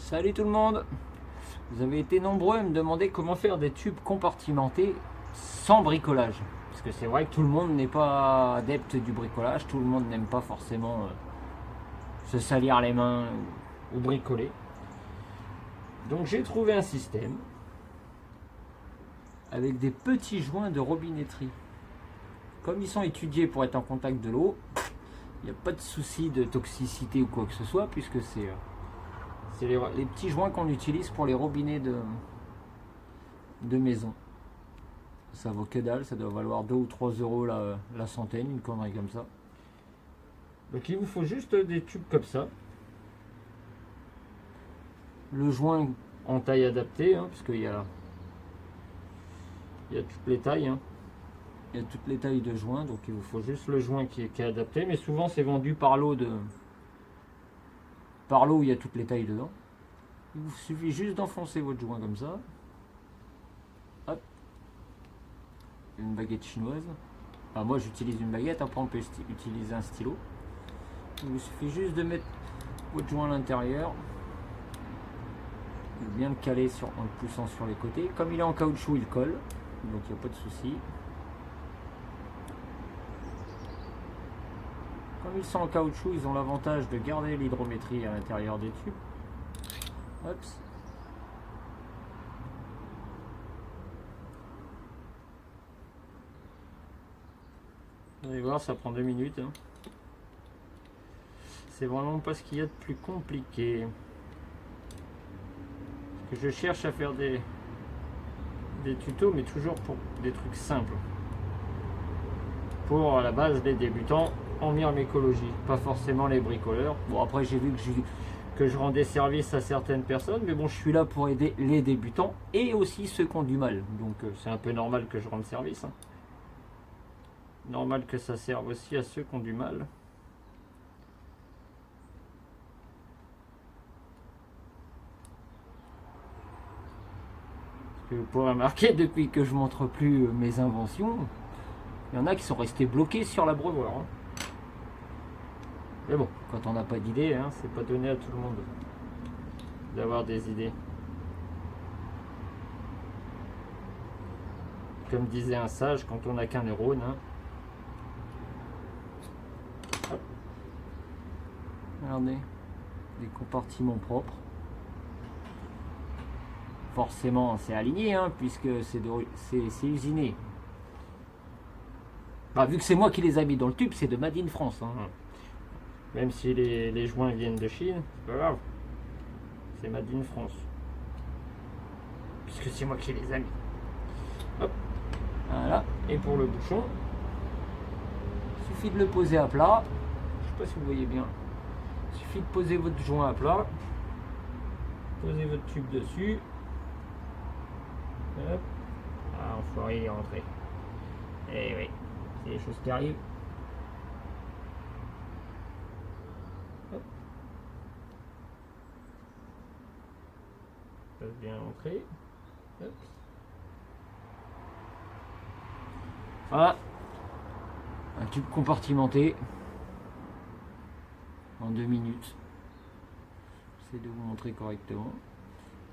Salut tout le monde. Vous avez été nombreux à me demander comment faire des tubes compartimentés sans bricolage. Parce que c'est vrai que tout le monde n'est pas adepte du bricolage, tout le monde n'aime pas forcément se salir les mains ou bricoler. Donc j'ai trouvé un système avec des petits joints de robinetterie. Comme ils sont étudiés pour être en contact de l'eau, il n'y a pas de souci de toxicité ou quoi que ce soit, puisque c'est les petits joints qu'on utilise pour les robinets de maison. Ça vaut que dalle, ça doit valoir 2 ou 3 euros la centaine, une connerie comme ça. Donc il vous faut juste des tubes comme ça. Le joint en taille adaptée, hein, parce qu'il y a toutes les tailles. Hein. Il y a toutes les tailles de joints, donc il vous faut juste le joint qui est adapté. Mais souvent c'est vendu par lot où il y a toutes les tailles dedans. Il vous suffit juste d'enfoncer votre joint comme ça. Hop. Une baguette chinoise. Enfin, moi j'utilise une baguette, après on peut utiliser un stylo. Il vous suffit juste de mettre votre joint à l'intérieur. Bien le caler en le poussant sur les côtés. Comme il est en caoutchouc, il colle. Donc il n'y a pas de souci. Comme ils sont en caoutchouc, ils ont l'avantage de garder l'hydrométrie à l'intérieur des tubes. Hop. Vous allez voir, ça prend 2 minutes. Hein. C'est vraiment pas ce qu'il y a de plus compliqué. Parce que je cherche à faire des tutos, mais toujours pour des trucs simples. Pour à la base les débutants en myrmécologie, pas forcément les bricoleurs. Bon, après j'ai vu que je rendais service à certaines personnes, mais bon, je suis là pour aider les débutants et aussi ceux qui ont du mal. Donc c'est un peu normal que je rende service. Hein. Normal que ça serve aussi à ceux qui ont du mal. Parce que vous pourrez remarquer, depuis que je montre plus mes inventions, il y en a qui sont restés bloqués sur l'abreuvoir. Hein. Mais bon, quand on n'a pas d'idée, hein, c'est pas donné à tout le monde d'avoir des idées. Comme disait un sage, quand on n'a qu'un neurone. Hein. Regardez, des compartiments propres. Forcément, c'est aligné, hein, puisque c'est usiné. Bah, vu que c'est moi qui les ai mis dans le tube, c'est de Made in France. Hein. Même si les joints viennent de Chine, c'est pas grave. C'est Made in France. Puisque c'est moi qui les ai mis. Hop. Voilà. Et pour le bouchon, il suffit de le poser à plat. Je sais pas si vous voyez bien. Il suffit de poser votre joint à plat. Posez votre tube dessus. Hop. Ah, enfoiré, il est rentré. Eh oui, c'est des choses qui arrivent. Hop. Ça passe bien rentré. Hop. Voilà. Un tube compartimenté. En 2 minutes. J'essaie de vous montrer correctement.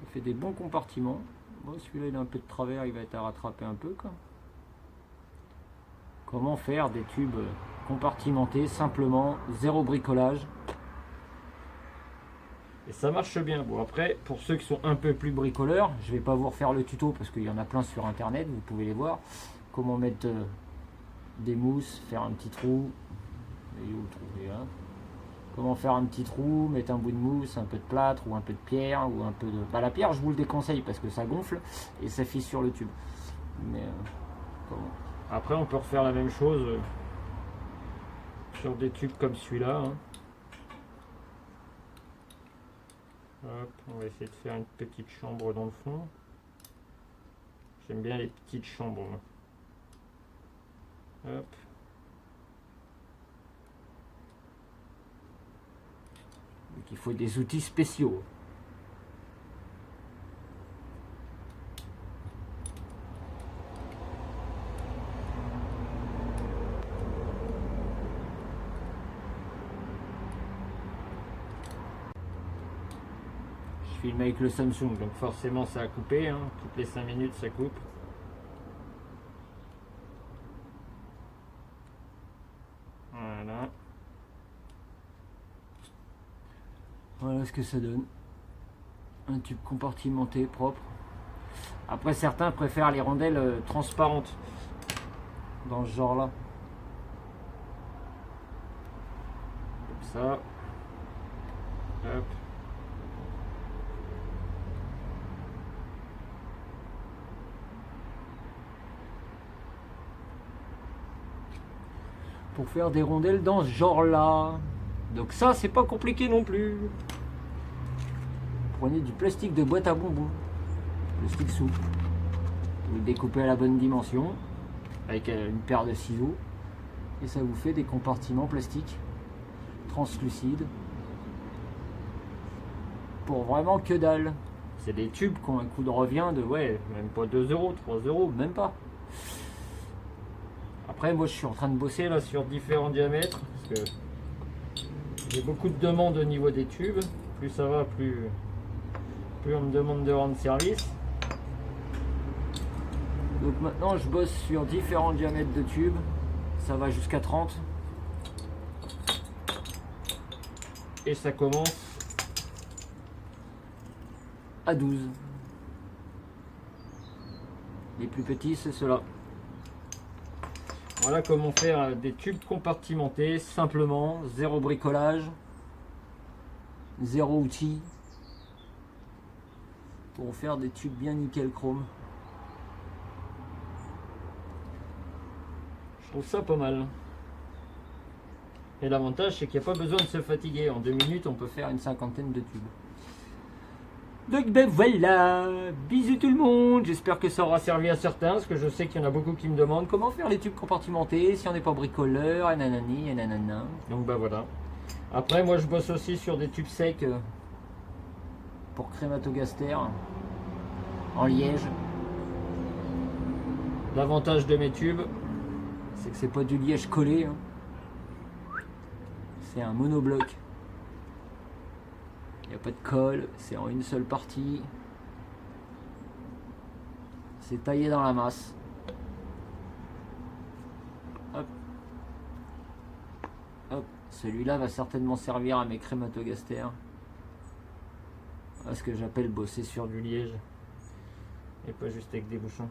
Il fait des bons compartiments. Bon, celui-là il a un peu de travers, il va être à rattraper un peu quoi. Comment faire des tubes compartimentés simplement, zéro bricolage. Et ça marche bien. Bon, après, pour ceux qui sont un peu plus bricoleurs, je vais pas vous refaire le tuto parce qu'il y en a plein sur internet, vous pouvez les voir. Comment mettre des mousses, faire un petit trou. Et où le trouver là. Comment faire un petit trou, mettre un bout de mousse, un peu de plâtre ou un peu de pierre ou un peu de... Bah, la pierre je vous le déconseille parce que ça gonfle et ça fissure le tube. Mais comment... Après on peut refaire la même chose sur des tubes comme celui-là. Hein. Hop, on va essayer de faire une petite chambre dans le fond. J'aime bien les petites chambres. Hop. Donc il faut des outils spéciaux. filme avec le Samsung, donc forcément ça a coupé, hein. Toutes les 5 minutes ça coupe. Voilà. Voilà ce que ça donne. Un tube compartimenté propre. Après certains préfèrent les rondelles transparentes dans ce genre là. Comme ça. Hop. Pour faire des rondelles dans ce genre là. Donc ça c'est pas compliqué non plus. Prenez du plastique de boîte à bonbons, plastique souple, vous le découpez à la bonne dimension avec une paire de ciseaux et ça vous fait des compartiments plastiques translucides pour vraiment que dalle. C'est des tubes qui ont un coût de revient de même pas 2 euros, 3 euros, même pas. Après moi je suis en train de bosser là sur différents diamètres parce que j'ai beaucoup de demandes au niveau des tubes. Plus ça va, plus on me demande de rendre service. Donc maintenant je bosse sur différents diamètres de tubes. Ça va jusqu'à 30. Et ça commence à 12. Les plus petits c'est ceux-là. Voilà comment faire des tubes compartimentés, simplement, zéro bricolage, zéro outil, pour faire des tubes bien nickel chrome. Je trouve ça pas mal. Et l'avantage c'est qu'il n'y a pas besoin de se fatiguer. En 2 minutes on peut faire une 50aine de tubes. Donc ben voilà, bisous tout le monde, j'espère que ça aura servi à certains, parce que je sais qu'il y en a beaucoup qui me demandent comment faire les tubes compartimentés si on n'est pas bricoleur, et nanani, et nanana. Donc ben voilà. Après moi je bosse aussi sur des tubes secs pour Crémato-Gaster en liège. L'avantage de mes tubes, c'est que c'est pas du liège collé, hein. C'est un monobloc. Il n'y a pas de colle, c'est en une seule partie. C'est taillé dans la masse. Hop. Hop. Celui-là va certainement servir à mes Crémato-Gaster. À ce que j'appelle bosser sur du liège. Et pas juste avec des bouchons.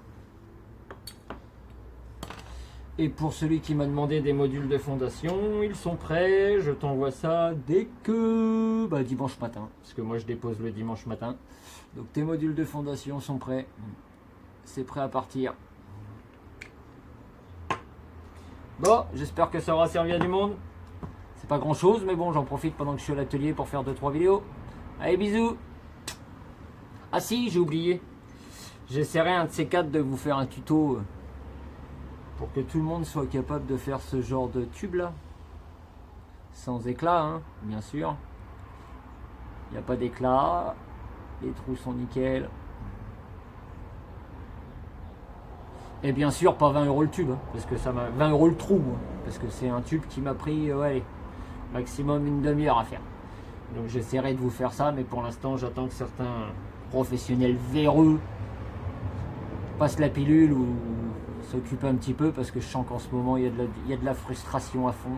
Et pour celui qui m'a demandé des modules de fondation, ils sont prêts. Je t'envoie ça dès que dimanche matin. Parce que moi je dépose le dimanche matin. Donc tes modules de fondation sont prêts. C'est prêt à partir. Bon, j'espère que ça aura servi à du monde. C'est pas grand chose, mais bon, j'en profite pendant que je suis à l'atelier pour faire 2-3 vidéos. Allez, bisous. Ah si, j'ai oublié. J'essaierai un de ces 4 de vous faire un tuto pour que tout le monde soit capable de faire ce genre de tube là. Sans éclat, hein, bien sûr. Il n'y a pas d'éclat. Les trous sont nickel. Et bien sûr, pas 20 € le tube, hein, parce que ça m'a 20 € le trou, hein, parce que c'est un tube qui m'a pris maximum une demi-heure à faire. Donc j'essaierai de vous faire ça, mais pour l'instant, j'attends que certains professionnels véreux passent la pilule ou s'occupent un petit peu, parce que je sens qu'en ce moment, il y a de la frustration à fond.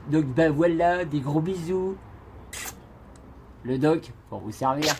Donc ben voilà, des gros bisous. Le doc, pour vous servir.